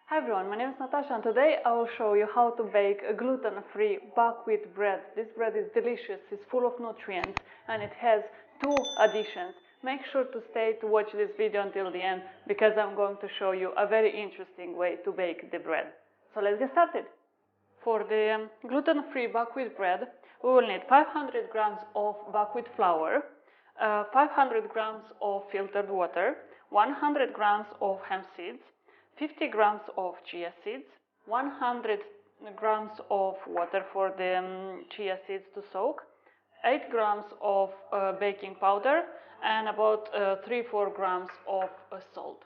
Hi everyone, my name is Natasha and today I will show you how to bake a gluten-free buckwheat bread. This bread is delicious, it's full of nutrients and it has 2 additions. Make sure to stay to watch this video until the end because I'm going to show you a very interesting way to bake the bread. So let's get started. For the gluten-free buckwheat bread, we will need 500 grams of buckwheat flour, 500 grams of filtered water, 100 grams of hemp seeds, 50 grams of chia seeds, 100 grams of water for the chia seeds to soak, 8 grams of baking powder, and about 3-4 grams of salt.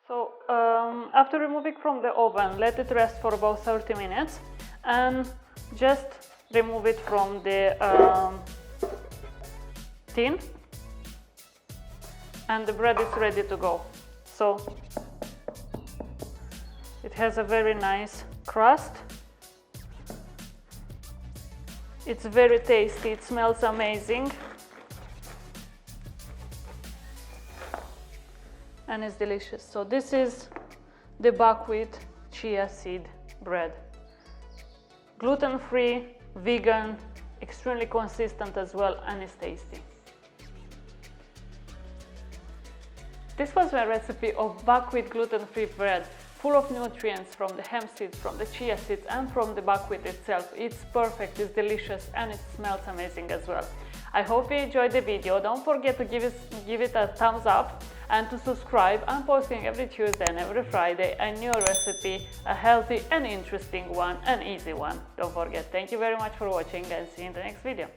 So after removing from the oven, let it rest for about 30 minutes and just remove it from the tin and the bread is ready to go. So it has a very nice crust. It's very tasty, it smells amazing. And it's delicious. So this is the buckwheat chia seed bread. Gluten-free, vegan, extremely consistent as well, and it's tasty. This was my recipe of buckwheat gluten-free bread, full of nutrients from the hemp seeds, from the chia seeds, and from the buckwheat itself. It's perfect, it's delicious, and it smells amazing as well. I hope you enjoyed the video. Don't forget to give it a thumbs up and to subscribe. I'm posting every Tuesday and every Friday a new recipe, a healthy and interesting one, an easy one. Don't forget. Thank you very much for watching and see you in the next video.